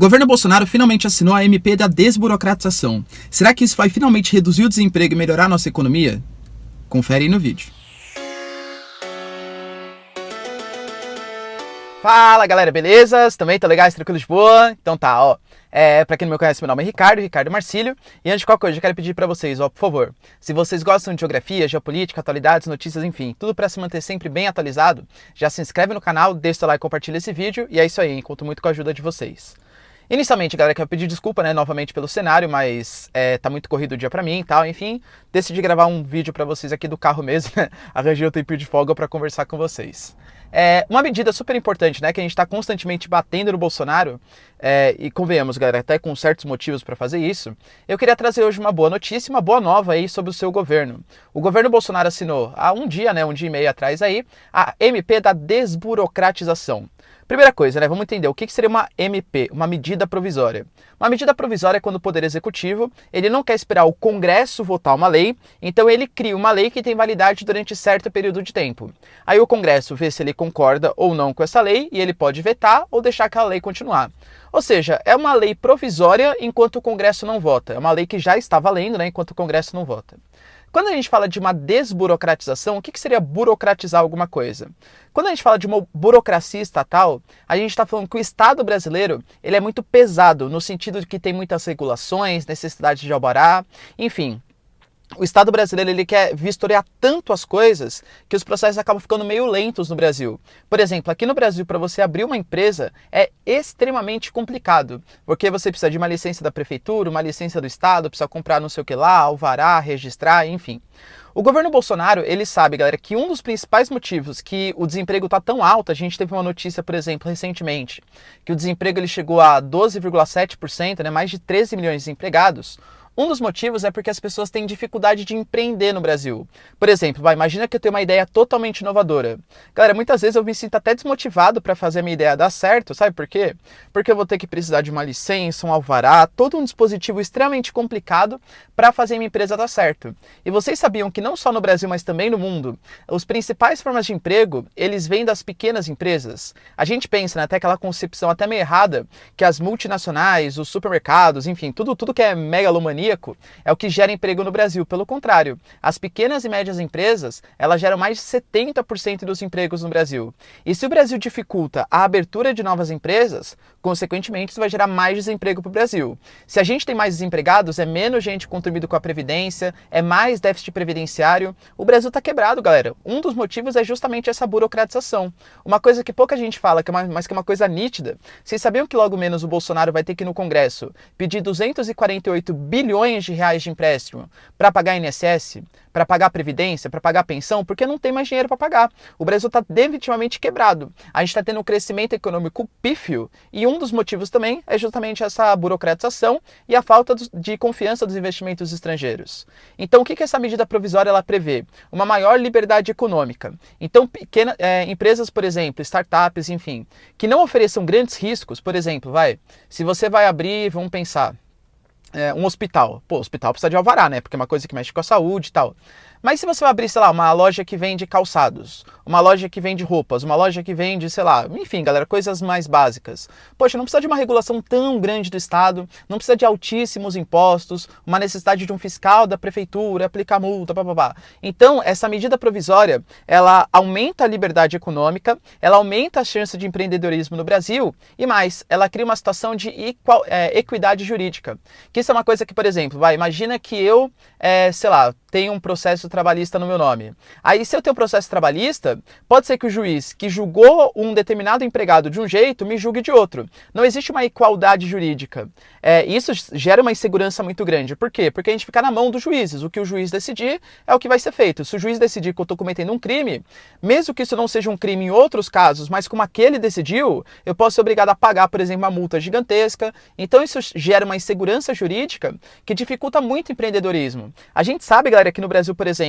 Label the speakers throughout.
Speaker 1: governo Bolsonaro finalmente assinou a MP da desburocratização. Será que isso vai finalmente reduzir o desemprego e melhorar a nossa economia? Confere aí no vídeo.
Speaker 2: Fala galera, beleza? Também tá legais, tranquilo de boa? Então tá, ó. Pra quem não me conhece, meu nome é Ricardo Marcílio. E antes de qualquer coisa, eu quero pedir pra vocês, ó, por favor, se vocês gostam de geografia, geopolítica, atualidades, notícias, enfim, tudo pra se manter sempre bem atualizado, já se inscreve no canal, deixa o seu like, compartilha esse vídeo. E é isso aí, hein? Conto muito com a ajuda de vocês. Inicialmente, galera, quero pedir desculpa, né, novamente pelo cenário, mas tá muito corrido o dia pra mim e tal, enfim, decidi gravar um vídeo pra vocês aqui do carro mesmo, né, arranjei um tempinho de folga pra conversar com vocês. Uma medida super importante, né, que a gente tá constantemente batendo no Bolsonaro, e convenhamos, galera, até com certos motivos pra fazer isso, eu queria trazer hoje uma boa notícia, uma boa nova aí sobre o seu governo. O governo Bolsonaro assinou há um dia e meio atrás aí, a MP da desburocratização. Primeira coisa, né, vamos entender o que seria uma MP, uma medida provisória. Uma medida provisória é quando o Poder Executivo, ele não quer esperar o Congresso votar uma lei, então ele cria uma lei que tem validade durante certo período de tempo. Aí o Congresso vê se ele concorda ou não com essa lei e ele pode vetar ou deixar aquela lei continuar. Ou seja, é uma lei provisória enquanto o Congresso não vota. É uma lei que já está valendo, né, enquanto o Congresso não vota. Quando a gente fala de uma desburocratização, o que seria burocratizar alguma coisa? Quando a gente fala de uma burocracia estatal, a gente está falando que o Estado brasileiro ele é muito pesado, no sentido de que tem muitas regulações, necessidade de alvará, enfim. O Estado brasileiro ele quer vistoriar tanto as coisas que os processos acabam ficando meio lentos no Brasil. Por exemplo, aqui no Brasil, para você abrir uma empresa é extremamente complicado, porque você precisa de uma licença da prefeitura, uma licença do Estado, precisa comprar não sei o que lá, alvará, registrar, enfim. O governo Bolsonaro, ele sabe, galera, que um dos principais motivos que o desemprego está tão alto, a gente teve uma notícia, por exemplo, recentemente, que o desemprego ele chegou a 12,7%, né, mais de 13 milhões de desempregados. Um dos motivos é porque as pessoas têm dificuldade de empreender no Brasil. Por exemplo, imagina que eu tenho uma ideia totalmente inovadora. Galera, muitas vezes eu me sinto até desmotivado para fazer a minha ideia dar certo, sabe por quê? Porque eu vou ter que precisar de uma licença, um alvará, todo um dispositivo extremamente complicado para fazer a minha empresa dar certo. E vocês sabiam que não só no Brasil, mas também no mundo, os principais formas de emprego, eles vêm das pequenas empresas? A gente pensa, né, até aquela concepção até meio errada, que as multinacionais, os supermercados, enfim, tudo que é megalomaníaco, é o que gera emprego no Brasil. Pelo contrário, as pequenas e médias empresas, elas geram mais de 70% dos empregos no Brasil. E se o Brasil dificulta a abertura de novas empresas, consequentemente isso vai gerar mais desemprego para o Brasil. Se a gente tem mais desempregados, é menos gente contribuindo com a Previdência, é mais déficit previdenciário. O Brasil está quebrado, galera. Um dos motivos é justamente essa burocratização. Uma coisa que pouca gente fala, mas que é uma coisa nítida. Vocês sabiam que logo menos o Bolsonaro vai ter que ir no Congresso pedir 248 bilhões de reais de empréstimo para pagar INSS, para pagar Previdência, para pagar pensão, porque não tem mais dinheiro para pagar. O Brasil está definitivamente quebrado. A gente está tendo um crescimento econômico pífio e um dos motivos também é justamente essa burocratização e a falta de confiança dos investimentos estrangeiros. Então, o que essa medida provisória ela prevê? Uma maior liberdade econômica. Então, empresas, por exemplo, startups, enfim, que não ofereçam grandes riscos, por exemplo, se você vai abrir, vamos pensar, um hospital. Pô, o hospital precisa de alvará, né? Porque é uma coisa que mexe com a saúde e tal. Mas se você vai abrir, sei lá, uma loja que vende calçados, uma loja que vende roupas, uma loja que vende, sei lá, enfim, galera, coisas mais básicas. Poxa, não precisa de uma regulação tão grande do Estado, não precisa de altíssimos impostos, uma necessidade de um fiscal da prefeitura, aplicar multa, papapá. Então, essa medida provisória, ela aumenta a liberdade econômica, ela aumenta a chance de empreendedorismo no Brasil e mais, ela cria uma situação de equidade jurídica. Que isso é uma coisa que, por exemplo, imagina que eu, sei lá, tenho um processo trabalhista no meu nome. Aí, se eu tenho um processo trabalhista, pode ser que o juiz que julgou um determinado empregado de um jeito me julgue de outro. Não existe uma igualdade jurídica. Isso gera uma insegurança muito grande. Por quê? Porque a gente fica na mão dos juízes. O que o juiz decidir é o que vai ser feito. Se o juiz decidir que eu estou cometendo um crime, mesmo que isso não seja um crime em outros casos, mas como aquele decidiu, eu posso ser obrigado a pagar, por exemplo, uma multa gigantesca. Então, isso gera uma insegurança jurídica que dificulta muito o empreendedorismo. A gente sabe, galera, aqui no Brasil, por exemplo,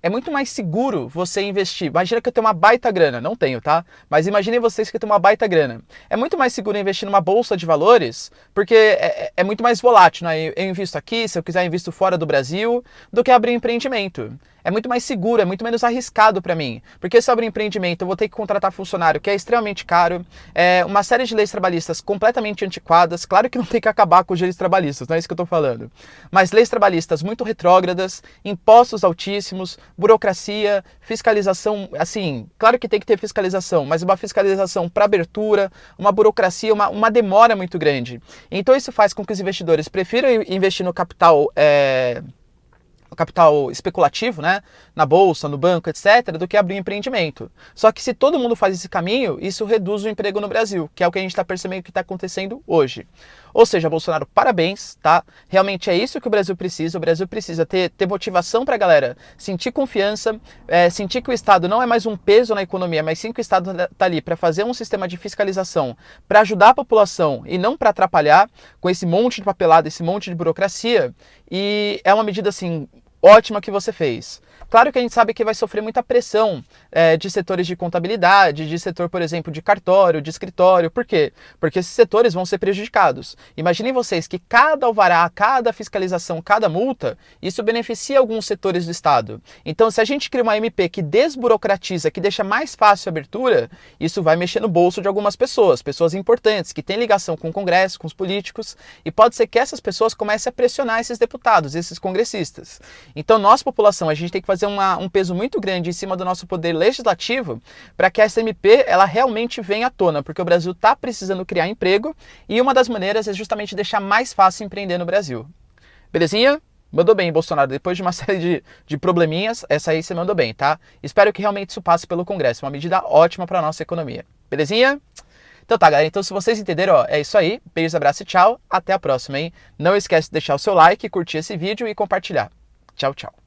Speaker 2: é muito mais seguro você investir. Imagina que eu tenho uma baita grana, não tenho, tá? Mas imaginem vocês que têm uma baita grana. É muito mais seguro investir numa bolsa de valores, porque é muito mais volátil, né? Eu invisto aqui, se eu quiser invisto fora do Brasil, do que abrir um empreendimento. é muito mais seguro, é muito menos arriscado para mim. Porque se eu abrir um empreendimento, eu vou ter que contratar funcionário, que é extremamente caro, uma série de leis trabalhistas completamente antiquadas. Claro que não tem que acabar com os direitos trabalhistas, não é isso que eu estou falando. Mas leis trabalhistas muito retrógradas, impostos altíssimos, burocracia, fiscalização, assim, claro que tem que ter fiscalização, mas uma fiscalização para abertura, uma burocracia, uma demora muito grande. Então isso faz com que os investidores prefiram investir no capital especulativo, né, na bolsa, no banco, etc., do que abrir um empreendimento. Só que se todo mundo faz esse caminho, isso reduz o emprego no Brasil, que é o que a gente está percebendo que está acontecendo hoje. Ou seja, Bolsonaro, parabéns, tá? Realmente é isso que o Brasil precisa. O Brasil precisa ter motivação para a galera sentir confiança, sentir que o Estado não é mais um peso na economia, mas sim que o Estado está ali para fazer um sistema de fiscalização, para ajudar a população e não para atrapalhar com esse monte de papelada, esse monte de burocracia. E é uma medida, assim, ótima que você fez. Claro que a gente sabe que vai sofrer muita pressão de setores de contabilidade, de setor, por exemplo, de cartório, de escritório. Por quê? Porque esses setores vão ser prejudicados. Imaginem vocês que cada alvará, cada fiscalização, cada multa, isso beneficia alguns setores do Estado. Então, se a gente cria uma MP que desburocratiza, que deixa mais fácil a abertura, isso vai mexer no bolso de algumas pessoas, pessoas importantes, que têm ligação com o Congresso, com os políticos, e pode ser que essas pessoas comecem a pressionar esses deputados, esses congressistas. Então, nossa população, a gente tem que fazer um peso muito grande em cima do nosso poder legislativo para que essa MP ela realmente venha à tona, porque o Brasil está precisando criar emprego e uma das maneiras é justamente deixar mais fácil empreender no Brasil. Belezinha? Mandou bem, Bolsonaro. Depois de uma série de probleminhas, essa aí você mandou bem, tá? Espero que realmente isso passe pelo Congresso. Uma medida ótima para a nossa economia. Belezinha? Então tá, galera. Então se vocês entenderam, ó, é isso aí. Beijos, abraço e tchau. Até a próxima, hein? Não esquece de deixar o seu like, curtir esse vídeo e compartilhar. Tchau, tchau.